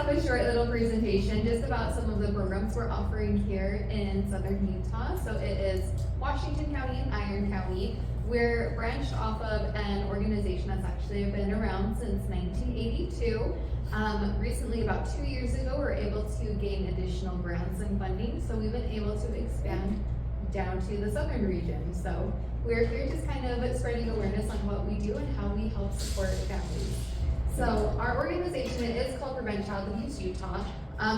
have a short little presentation just about some of the programs we're offering here in Southern Utah. So it is Washington County and Iron County. We're branched off of an organization that's actually been around since 1982. Recently, about 2 years ago, we were able to gain additional grants and funding. So we've been able to expand down to the southern region. So we're here just kind of spreading awareness on what we do and how we help support families. So our organization is called Prevent Child Abuse Utah.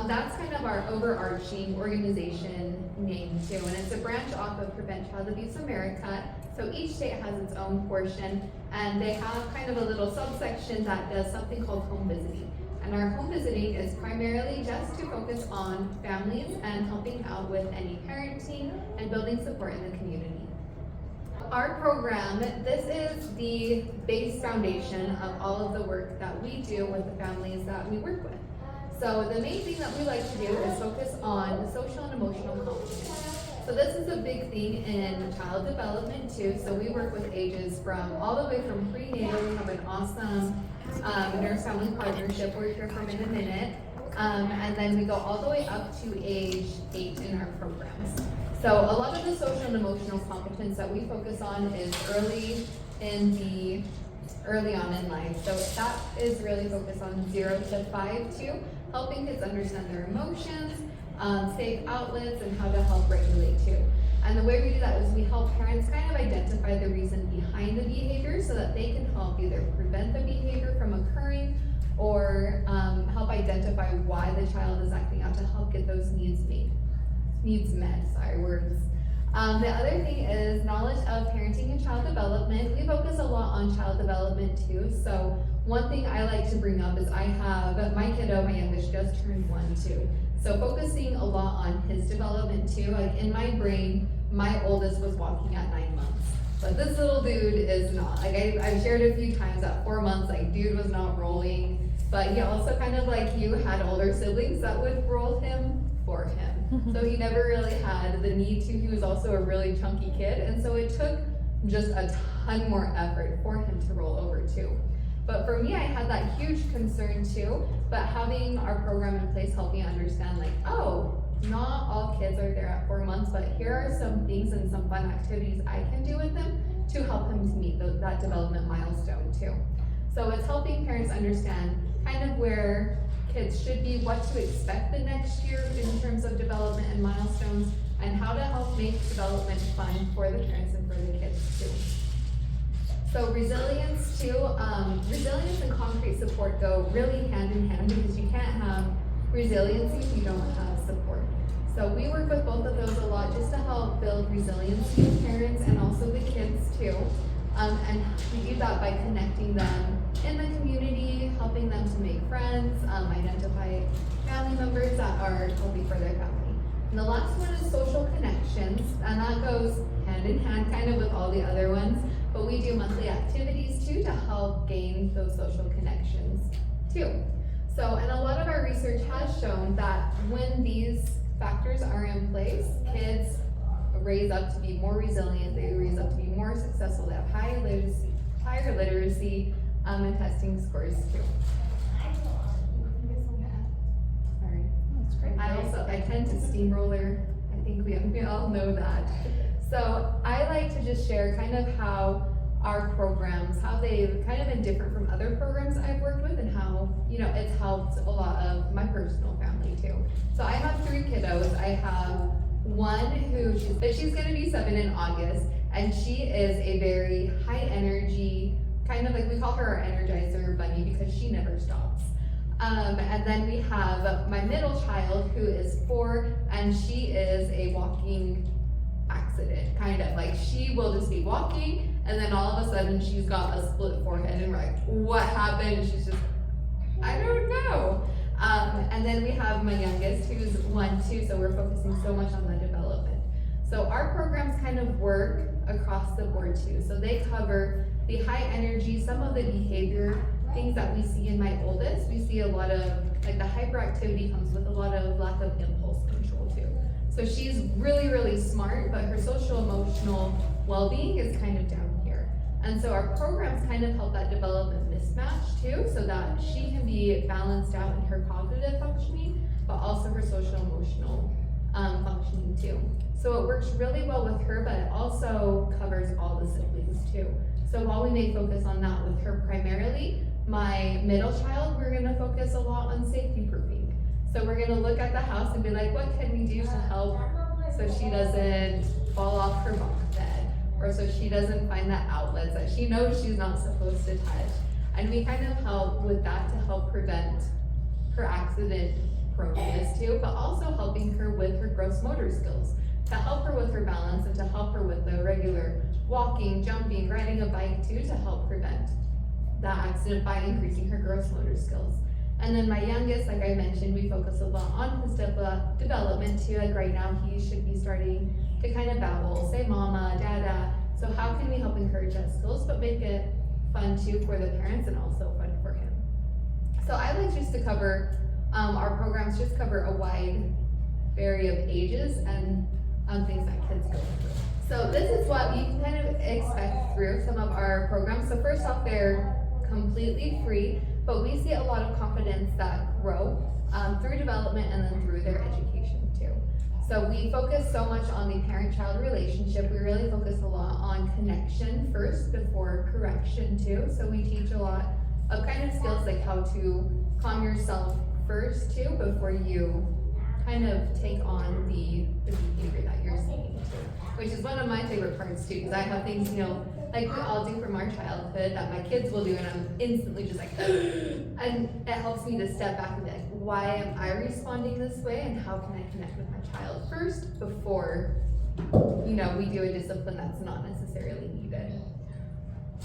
That's kind of our overarching organization name too, and it's a branch off of Prevent Child Abuse America. So each state has its own portion, and they have kind of a little subsection that does something called home visiting. And our home visiting is primarily just to focus on families and helping out with any parenting and building support in the community. Our program, this is the base foundation of all of the work that we do with the families that we work with. So the main thing that we like to do is focus on social and emotional competence. So this is a big thing in child development too. So we work with ages from all the way from prenatal. We have an awesome nurse-family partnership we're here from in a minute. And then we go all the way up to age 8 in our programs. So a lot of the social and emotional competence that we focus on is early on in life. So that is really focused on 0 to 5 too, helping kids understand their emotions, safe outlets, and how to help regulate too. And the way we do that is we help parents kind of identify the reason behind the behavior so that they can help either prevent the behavior from occurring or help identify why the child is acting out to help get those needs met. The other thing is knowledge of parenting and child development. We focus a lot on child development too. So one thing I like to bring up is I have my kiddo, my youngest, just turned 1 too. So focusing a lot on his development too. Like in my brain, my oldest was walking at 9 months. But this little dude is not. Like I've shared a few times at 4 months, like dude was not rolling. But he also kind of like you had older siblings that would roll him for him. So he never really had the need to. He was also a really chunky kid, and so it took just a ton more effort for him to roll over too. But for me, I had that huge concern too, but having our program in place helped me understand like, oh, not all kids are there at 4 months, but here are some things and some fun activities I can do with them to help him to meet that development milestone too. So it's helping parents understand kind of where kids should be, what to expect the next year in terms of development and milestones, and how to help make development fun for the parents and for the kids too. So resilience too, resilience and concrete support go really hand in hand because you can't have resiliency if you don't have support. So we work with both of those a lot just to help build resiliency in parents and also the kids too. And we do that by connecting them in the community, helping them to make friends, identify family members that are healthy for their family. And the last one is social connections, and that goes hand in hand kind of with all the other ones, but we do monthly activities too to help gain those social connections too. So, and a lot of our research has shown that when these factors are in place, kids raise up to be more resilient, they raise up to be more successful, they have higher literacy and testing scores too. Sorry. That's great. I tend to steamroller. I think we all know that. So I like to just share kind of how our programs, how they've kind of been different from other programs I've worked with and how, it's helped a lot of my personal family too. So I have 3 kiddos. I have one she's gonna be 7 in August, and she is a very high energy, kind of like we call her our Energizer bunny because she never stops. And then we have my middle child who is 4, and she is a walking accident, kind of like she will just be walking and then all of a sudden she's got a split forehead and we're like, what happened? And she's just, I don't know. And then we have my youngest who's 1 too, so we're focusing so much on the development. So our programs kind of work across the board too. So they cover the high energy, some of the behavior things that we see in my oldest. We see a lot of, like the hyperactivity comes with a lot of lack of impulse control too. So she's really, really smart, but her social emotional well-being is kind of down here. And so our programs kind of help that development mismatch too, so that she can be balanced out in her cognitive functioning, but also her social emotional functioning too. So it works really well with her, but it also covers all the siblings too. So while we may focus on that with her primarily, my middle child, we're gonna focus a lot on safety proofing. So we're gonna look at the house and be like, what can we do to help so she doesn't fall off her bunk bed, or so she doesn't find the outlets that she knows she's not supposed to touch. And we kind of help with that to help prevent her accident proneness too, but also helping her with her gross motor skills, to help her with her balance and to help her with the regular walking, jumping, riding a bike too, to help prevent that accident by increasing her gross motor skills. And then my youngest, like I mentioned, we focus a lot on his development too. Like right now, he should be starting to kind of babble, say mama, dada. So how can we help encourage that skills, but make it fun too for the parents and also fun for him? So I like just to cover, our programs just cover a wide variety of ages and things that kids go through. So this is what you can kind of expect through some of our programs. So first off, they're completely free, but we see a lot of confidence that grow through development and then through their education too. So we focus so much on the parent-child relationship. We really focus a lot on connection first before correction too. So we teach a lot of kind of skills like how to calm yourself first too before you kind of take on the behavior that you're seeing too. Which is one of my favorite parts too, because I have things, like we all do from our childhood that my kids will do, and I'm instantly just like, and it helps me to step back and be like, why am I responding this way, and how can I connect with my child first before, we do a discipline that's not necessarily needed.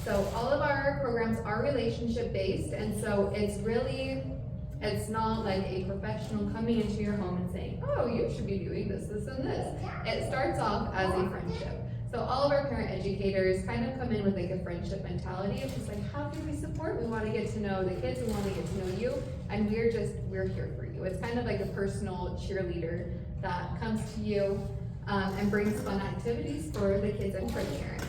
So all of our programs are relationship based, and so it's not like a professional coming into your home and saying, oh, you should be doing this, this, and this. It starts off as a friendship. So all of our parent educators kind of come in with like a friendship mentality of just like, how can we support? We want to get to know the kids, we want to get to know you, and we're here for you. It's kind of like a personal cheerleader that comes to you and brings fun activities for the kids and for the parents.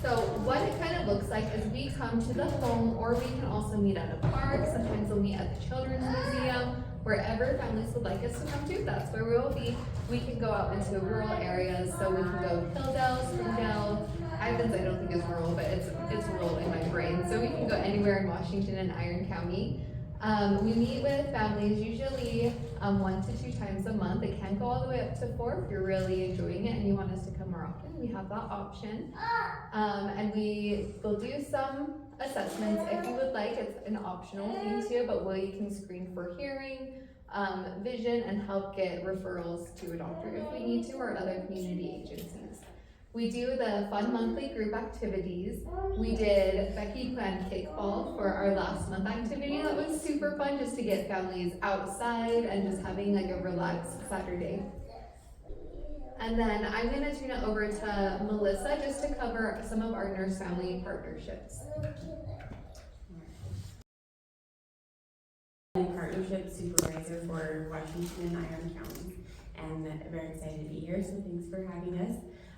So what it kind of looks like is we come to the home, or we can also meet at a park. Sometimes we'll meet at the Children's Museum, wherever families would like us to come to, that's where we will be. We can go out into rural areas, so we can go Hilldale, Springdale. Ivins I don't think is rural, but it's rural in my brain. So we can go anywhere in Washington and Iron County. We meet with families usually 1 to 2 times a month. It can go all the way up to 4 if you're really enjoying it and you want us to come more often. We have that option. And we will do some assessments if you would like. It's an optional thing too, but we can screen for hearing, vision, and help get referrals to a doctor if we need to, or other community agencies. We do the fun monthly group activities. We did Becky planned kickball for our last month activity. That was super fun, just to get families outside and just having like a relaxed Saturday. And then I'm gonna turn it over to Melissa just to cover some of our nurse family partnerships. Partnership supervisor for Washington and Iron County, and very excited to be here, so thanks for having us.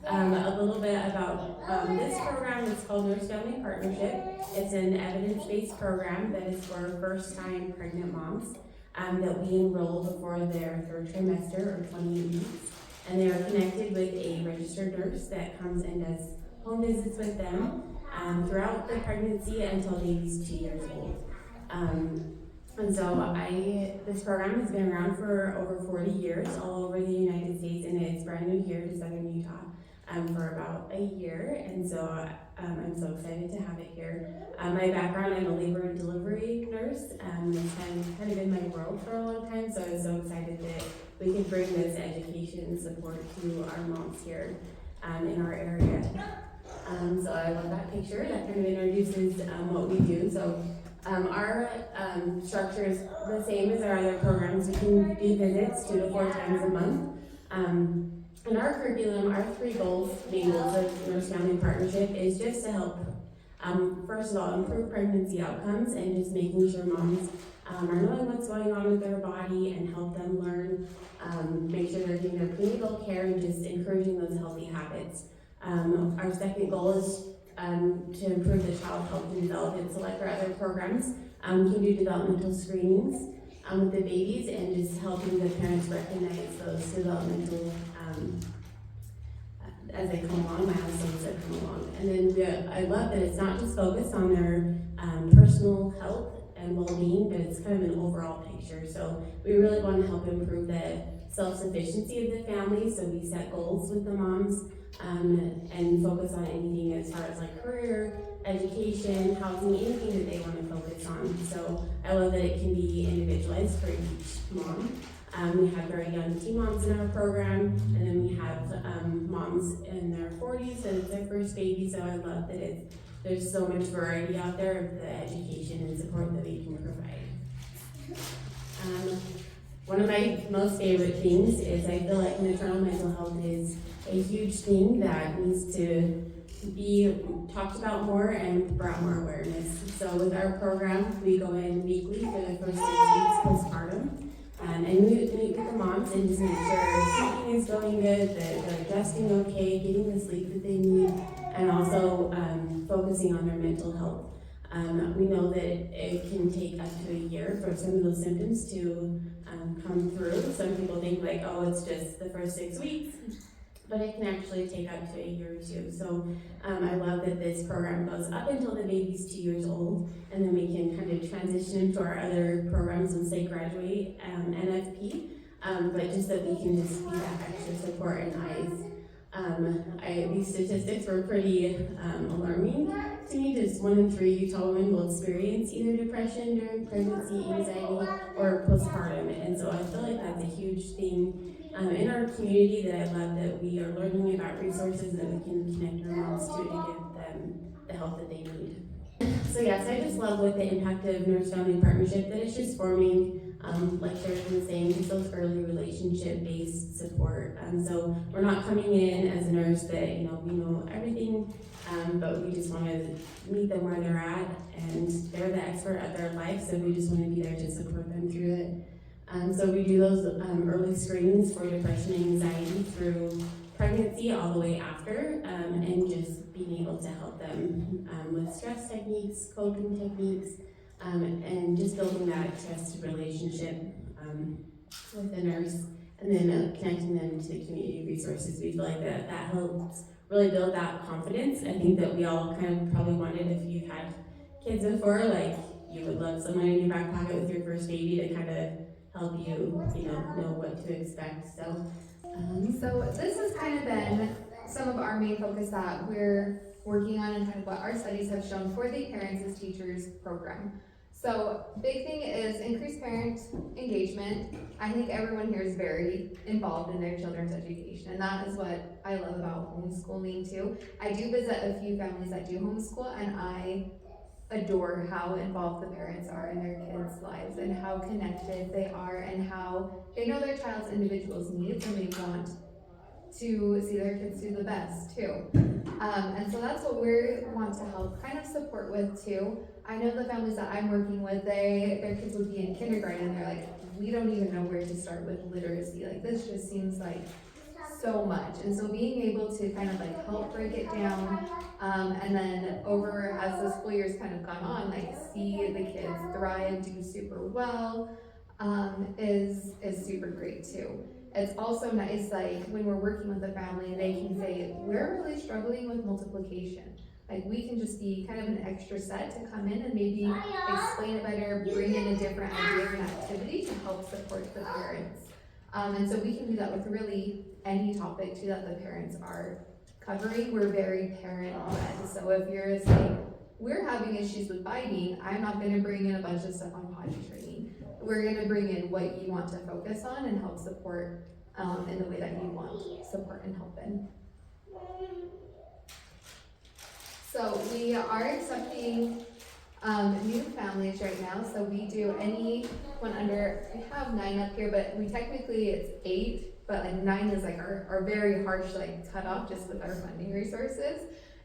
A little bit about this program. It's called Nurse Family Partnership. It's an evidence-based program that is for first-time pregnant moms that we enroll before their 3rd trimester, or 28 weeks, and they are connected with a registered nurse that comes and does home visits with them throughout the pregnancy until baby's 2 years old. And so this program has been around for over 40 years all over the United States, and it's brand new here to Southern Utah for about a year, and so I'm so excited to have it here. My background, I'm a labor and delivery nurse. It's kind of been my world for a long time, so I was so excited that we could bring this education and support to our moms here in our area. So I love that picture. That kind of introduces what we do. So our structure is the same as our other programs. We can do visits 2 to 4 times a month. In our curriculum, our 3 main goals of Nurse Family Partnership is just to help, first of all, improve pregnancy outcomes and just making sure moms are knowing what's going on with their body and help them learn, make sure they're getting their prenatal care and just encouraging those healthy habits. Our second goal is to improve the child health and development. So like our other programs, can do developmental screenings with the babies and just helping the parents recognize those developmental as they come along, milestones that come along. And then I love that it's not just focused on their personal health and well-being, but it's kind of an overall picture. So we really want to help improve the self-sufficiency of the family. So we set goals with the moms and focus on anything as far as like career, education, housing, anything that they want to focus on. So I love that it can be individualized for each mom. We have very young teen moms in our program, and then we have moms in their 40s, and it's their first baby, so I love that there's so much variety out there of the education and support that we can provide. One of my most favorite things is I feel like maternal mental health is a huge thing that needs to be talked about more and brought more awareness. So with our program, we go in weekly for the first 6 weeks postpartum. And we meet with the moms and just make sure feeding is going good, that they're adjusting okay, getting the sleep that they need, and also focusing on their mental health. We know that it can take up to a year for some of those symptoms to come through. Some people think like, oh, it's just the first 6 weeks, but it can actually take up to a year or two. So I love that this program goes up until the baby's 2 years old, and then we can kind of transition into our other programs once they graduate NFP, but just that we can just be that extra support and eyes. These statistics were pretty alarming to me. Just 1 in 3 Utah women will experience either depression during pregnancy, anxiety, or postpartum, and so I feel like that's a huge thing in our community that I love that we are learning about resources that we can connect our moms to give them the help that they need. So yes, I just love with the impact of nurse-family partnership that it's just forming, like Sheriff was saying, just those early relationship-based support. So we're not coming in as a nurse that, we know everything, but we just want to meet them where they're at, and they're the expert at their life, so we just want to be there to support them through it. So we do those early screenings for depression and anxiety through pregnancy all the way after, and just being able to help them with stress techniques, coping techniques, and just building that trusted relationship with the nurse, and then connecting them to the community resources. We feel like that helps really build that confidence. I think that we all kind of probably wanted, if you had kids before, like you would love someone in your back pocket with your first baby to kind of help you, know what to expect. So this has kind of been some of our main focus that we're working on and kind of what our studies have shown for the Parents as Teachers program. So big thing is increased parent engagement. I think everyone here is very involved in their children's education, and that is what I love about homeschooling too. I do visit a few families that do homeschool, and I adore how involved the parents are in their kids' lives and how connected they are and how they know their child's individual's needs and they want to see their kids do the best too. And so that's what we want to help kind of support with too. I know the families that I'm working with, their kids would be in kindergarten and they're like, we don't even know where to start with literacy. Like this just seems like so much. And so being able to kind of like help break it down, and then over as the school year's kind of gone on, like see the kids thrive, do super well, is super great too. It's also nice, like when we're working with a family, they can say, we're really struggling with multiplication. Like we can just be kind of an extra set to come in and maybe explain it better, bring in a different idea or an activity to help support the parents. And so we can do that with really any topic too that the parents are covering. We're very parent-led. So if you're saying, we're having issues with biting, I'm not gonna bring in a bunch of stuff on potty training. We're gonna bring in what you want to focus on and help support in the way that you want support and help in. So we are accepting new families right now. So we do anyone under, we have 9 up here, but we technically it's 8, but like 9 is like our very harsh like cutoff just with our funding resources.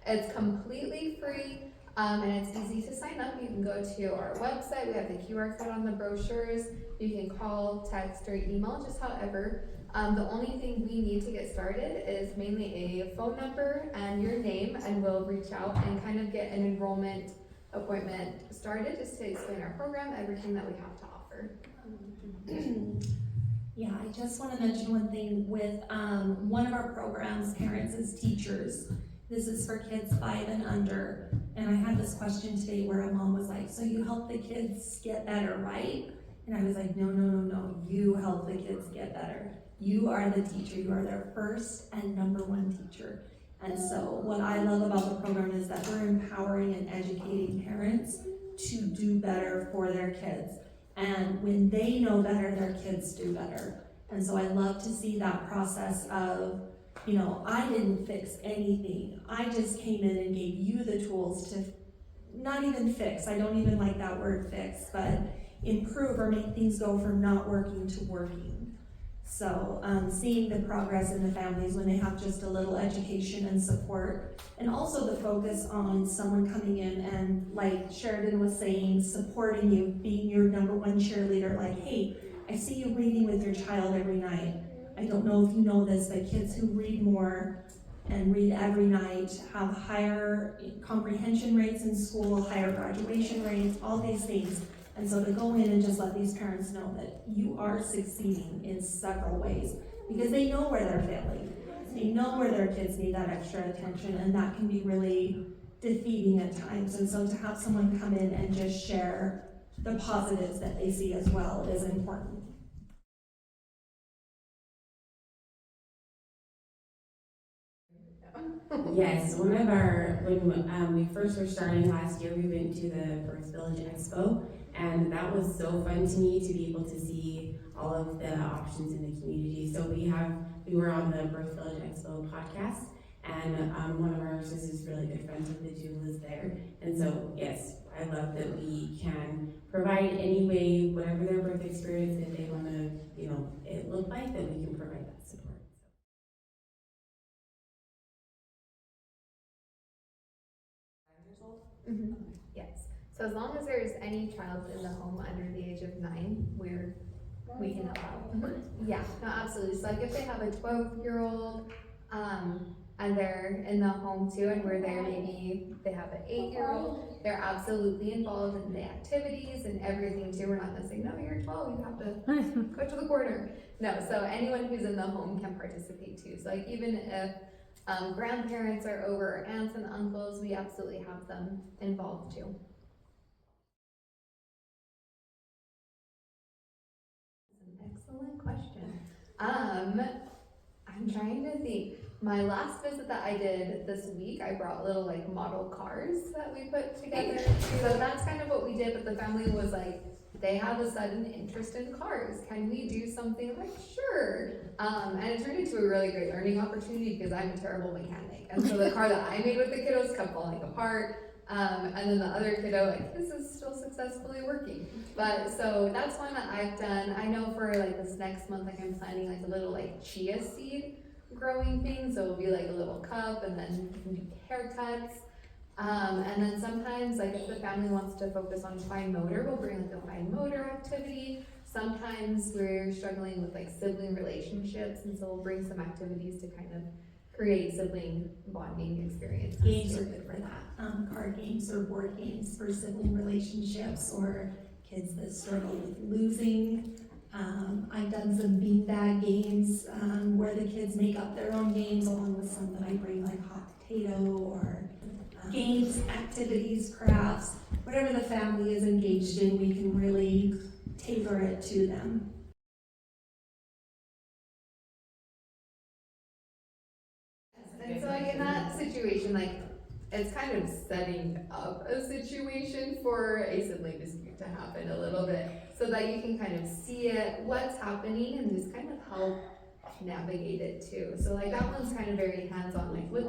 It's completely free. And it's easy to sign up. You can go to our website. We have the QR code on the brochures. You can call, text, or email, just however The only thing we need to get started is mainly a phone number and your name, and we'll reach out and kind of get an enrollment appointment started just to explain our program, everything that we have to offer. Yeah, I just want to mention one thing with one of our programs, Parents as Teachers. This is for kids 5 and under. And I had this question today where a mom was like, so you help the kids get better, right? And I was like, no, no, no, no, you help the kids get better. You are the teacher, you are their first and number one teacher. And so what I love about the program is that we're empowering and educating parents to do better for their kids. And when they know better, their kids do better. And so I love to see that process of, you know, I didn't fix anything. I just came in and gave you the tools to not even fix. I don't even like that word fix, but improve or make things go from not working to working. So seeing the progress in the families when they have just a little education and support, and also the focus on someone coming in and, like Sheridan was saying, supporting you, being your number one cheerleader, like, hey, I see you reading with your child every night. I don't know if you know this, but kids who read more and read every night have higher comprehension rates in school, higher graduation rates, all these things. And so to go in and just let these parents know that you are succeeding in several ways, because they know where they're failing. They know where their kids need that extra attention, and that can be really defeating at times. And so to have someone come in and just share the positives that they see as well is important. Yes, when we first were starting last year, we went to the Birth Village Expo, and that was so fun to me to be able to see all of the options in the community. So we were on the Birth Village Expo podcast, and one of our nurses is really good friends with the doulas there. And so, yes, I love that we can provide any way, whatever their birth experience that they want to, it look like, that we can provide that support. Mm-hmm. Yes. So as long as there's any child in the home under the age of 9, we can allow. Yeah, no, absolutely. So like if they have a 12-year-old, and they're in the home too, and we're there, maybe they have an 8-year-old, they're absolutely involved in the activities and everything too. We're not gonna say, no, you're 12, you have to go to the corner. No, so anyone who's in the home can participate too. So like even if grandparents are over, aunts and uncles, we absolutely have them involved too. That's an excellent question. I'm trying to think. My last visit that I did this week, I brought little like model cars that we put together. So that's kind of what we did, but the family was like, they have a sudden interest in cars. Can we do something? I'm like, sure. And it turned into a really great learning opportunity because I'm a terrible mechanic. And so the car that I made with the kiddos kept falling apart. And then the other kiddo, like, this is still successfully working. But so that's one that I've done. I know for like this next month, like I'm planning like a little like chia seed growing thing. So it'll be like a little cup, and then you can do haircuts. And then sometimes, like if the family wants to focus on fine motor, we'll bring like a fine motor activity. Sometimes we're struggling with like sibling relationships, and so we'll bring some activities to kind of create sibling bonding experiences. Games are good for that. Card games or board games for sibling relationships, or kids that struggle with losing. I've done some beanbag games where the kids make up their own games along with some that I bring, like hot potato or games, activities, crafts, whatever the family is engaged in, we can really tailor it to them. And so like in that situation, like it's kind of setting up a situation for a sibling dispute to happen a little bit, so that you can kind of see it, what's happening, and just kind of help navigate it too. So like that one's kind of very hands-on, like with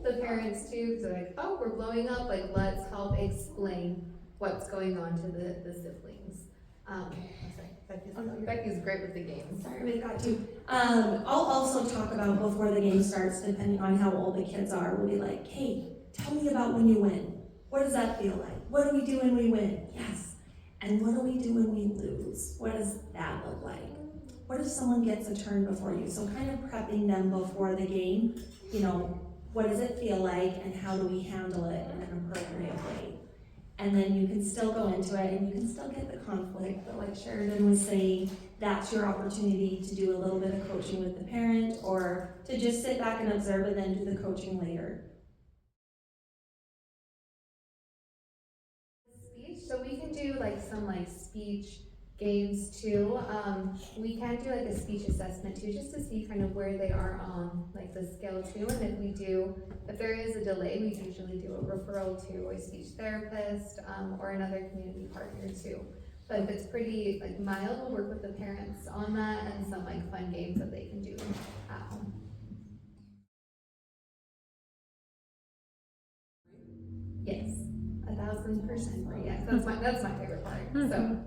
the parents too, because they're like, oh, we're blowing up, like let's help explain what's going on to the siblings. I'm sorry, Becky's great with the games. Sorry, we got to. I'll also talk about before the game starts, depending on how old the kids are, we'll be like, hey, tell me about when you win. What does that feel like? What do we do when we win? Yes. And what do we do when we lose? What does that look like? what if someone gets a turn before you? So kind of prepping them before the game, you know, what does it feel like and how do we handle it in an appropriate way? And then you can still go into it and you can still get the conflict, but like Sheridan was saying, that's your opportunity to do a little bit of coaching with the parent or to just sit back and observe and then do the coaching later. Speech, so we can do like some like speech games too. We can do like a speech assessment too, just to see kind of where they are on like the scale too. And if there is a delay, we usually do a referral to a speech therapist or another community partner too. But if it's pretty like mild, we'll work with the parents on that and some like fun games that they can do at home. Yes, 1,000%. Yes, that's my favorite part. So.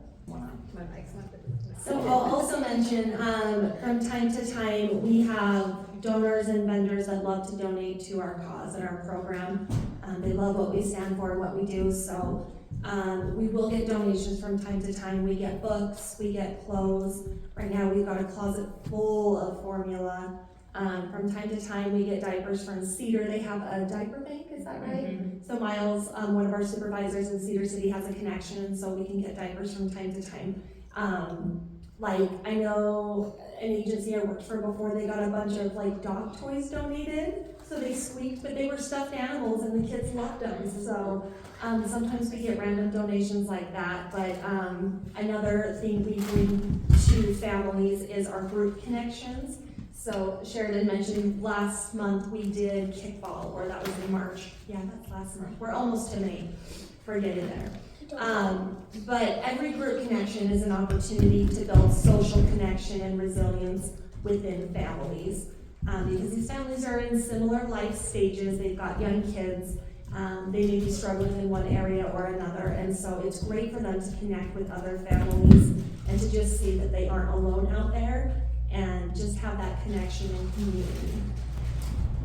My mic's not good. So I'll also mention, from time to time, we have donors and vendors that love to donate to our cause and our program. They love what we stand for and what we do, so we will get donations from time to time. We get books, we get clothes. Right now we've got a closet full of formula. From time to time we get diapers from Cedar. They have a diaper bank, is that right? Mm-hmm. So Miles, one of our supervisors in Cedar City, has a connection, so we can get diapers from time to time. Like I know an agency I worked for before, they got a bunch of like dog toys donated. So they squeaked, but they were stuffed animals and the kids loved them. So sometimes we get random donations like that. But another thing we bring to families is our group connections. So Sheridan mentioned last month we did kickball, or that was in March. Yeah, that's last month. We're almost to May. We're getting there. But every group connection is an opportunity to build social connection and resilience within families. Because these families are in similar life stages. They've got young kids. They may be struggling in one area or another. And so it's great for them to connect with other families and to just see that they aren't alone out there and just have that connection and community.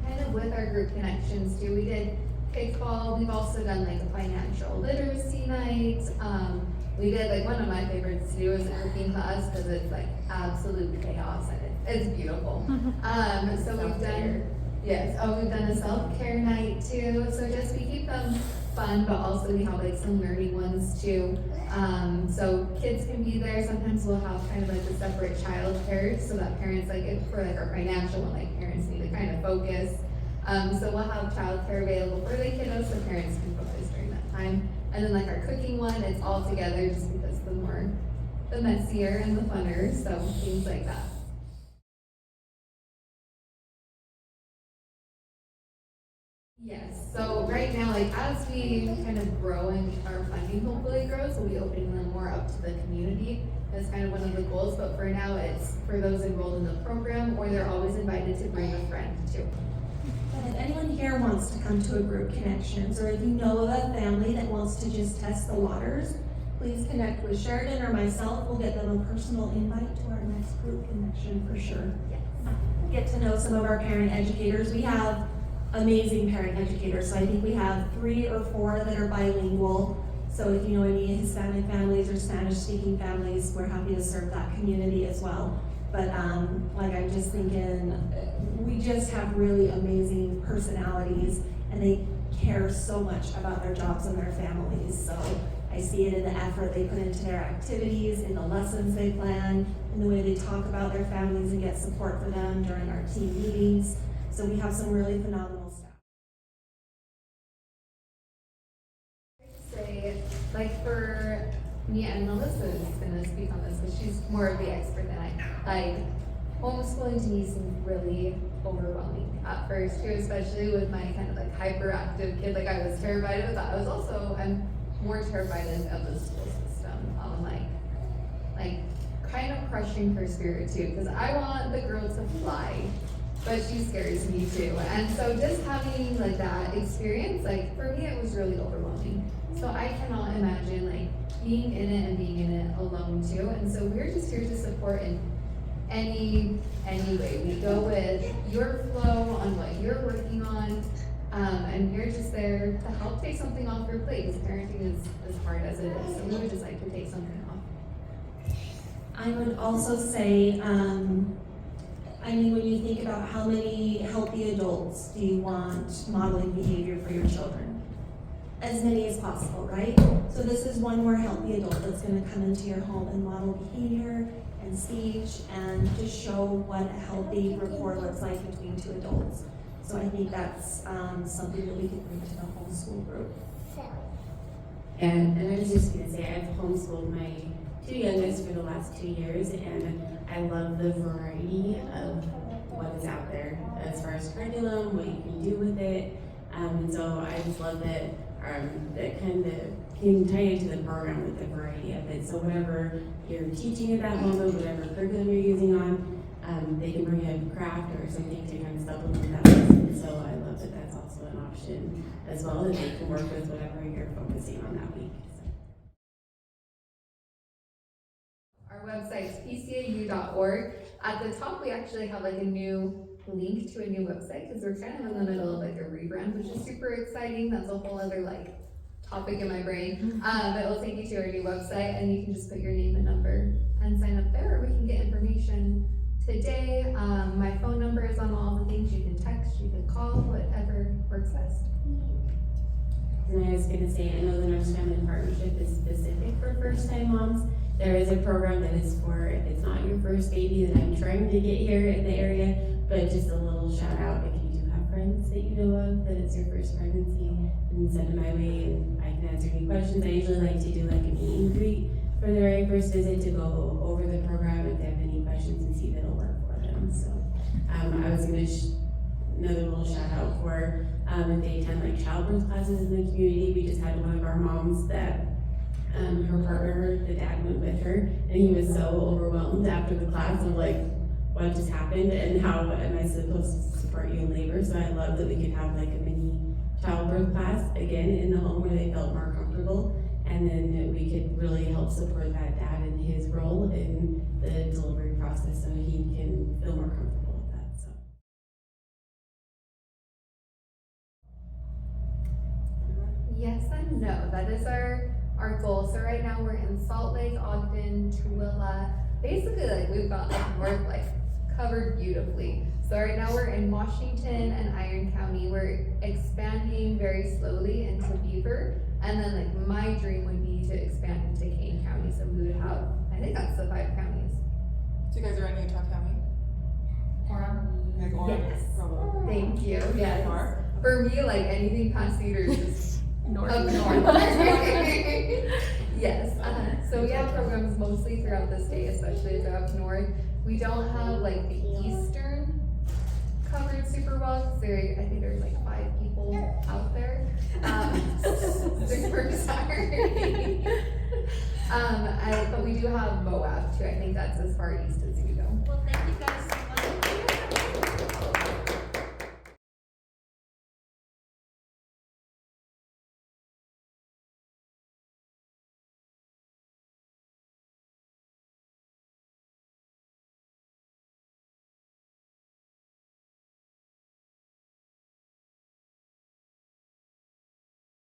Kind of with our group connections too, we did kickball. We've also done like a financial literacy night. We did like one of my favorites to do is a cooking class because it's like absolute chaos and it's beautiful. So we've done we've done a self-care night too. So just we keep them fun, but also we have like some learning ones too. So kids can be there. Sometimes we'll have kind of like a separate child care so that parents for our financial one, like parents need to kind of focus. So we'll have childcare available for the kiddos so parents can focus during that time. And then like our cooking one, it's all together just because the messier and the funner, so things like that. Yes, so right now, like as we kind of grow and our funding hopefully grows, we'll be opening them more up to the community. That's kind of one of the goals, but for now it's for those enrolled in the program, or they're always invited to bring a friend too. If anyone here wants to come to a group connections, or if you know of a family that wants to just test the waters, please connect with Sheridan or myself. We'll get them a personal invite to our next group connection for sure. Yes. Get to know some of our parent educators. We have amazing parent educators. So I think we have 3 or 4 that are bilingual. So if you know any Hispanic families or Spanish speaking families, we're happy to serve that community as well. But like I'm just thinking, we just have really amazing personalities and they care so much about their jobs and their families. So I see it in the effort they put into their activities, in the lessons they plan, in the way they talk about their families and get support for them during our team meetings. So we have some really phenomenal staff. Say, like for me and Melissa is gonna speak on this, because she's more of the expert than I. Like homeschooling to me seemed really overwhelming at first too, especially with my kind of like hyperactive kid. Like I was terrified of that. I'm more terrified of the school system. Like kind of crushing her spirit too, because I want the girl to fly, but she scares me too. And so just having like that experience, like for me it was really overwhelming. So I cannot imagine like being in it and being in it alone too. And so we're just here to support in any way. We go with your flow on what you're working on, and we're just there to help take something off your plate, because parenting is as hard as it is. So we would just like to take something off. I would also say, I mean, when you think about how many healthy adults do you want modeling behavior for your children? As many as possible, right? So this is one more healthy adult that's gonna come into your home and model behavior and speech and just show what a healthy rapport looks like between two adults. So I think that's something that we could bring to the homeschool group. And I was just gonna say, I've homeschooled my two youngest for the last 2 years, and I love the variety of what is out there as far as curriculum, what you can do with it. And so I just love that that kind of can tie into the program with the variety of it. So whatever you're teaching at that moment, whatever curriculum you're using on, they can bring a craft or something to kind of supplement that lesson. So I love that that's also an option as well, that they can work with whatever you're focusing on that week. Our website's pcau.org. At the top, we actually have like a new link to a new website because we're kind of in the middle of like a rebrand, which is super exciting. That's a whole other like topic in my brain. But it'll take you to our new website, and you can just put your name and number and sign up there, or we can get information today. My phone number is on all the things. You can text, you can call, whatever works best. And I was gonna say, I know the Nurse Family Partnership is specific for first-time moms. There is a program that is for, if it's not your first baby that I'm trying to get here in the area, but just a little shout out, if you do have friends that you know of that it's your first pregnancy, and send them my way and I can answer any questions. I usually like to do like a meet and greet for the very first visit to go over the program if they have any questions and see if it'll work for them. So I was gonna another little shout out for if they attend like childbirth classes in the community. We just had one of our moms that her partner, the dad went with her, and he was so overwhelmed after the class of like what just happened and how am I supposed to support you in labor. So I love that we could have like a mini childbirth class again in the home where they felt more comfortable, and then we could really help support that dad in his role in the delivery process so he can feel more comfortable with that. So. Yes and no. That is our goal. So right now we're in Salt Lake, Ogden, Tooele. Basically, like we've got up north like covered beautifully. So right now we're in Washington and Iron County. We're expanding very slowly into Beaver, and then like my dream would be to expand into Kane County. So we would have, I think that's the 5 counties. So you guys are in Utah County? Orem. Like Orem? Yes. Provo. Thank you. Yes. Far? For me, like anything past Cedar is just North. up north. Yes. So we have programs mostly throughout the state, especially up north. We don't have like the eastern covered super well because I think there's like 5 people out there. Super sorry. But we do have Moab too. I think that's as far east as you go. Well, thank you guys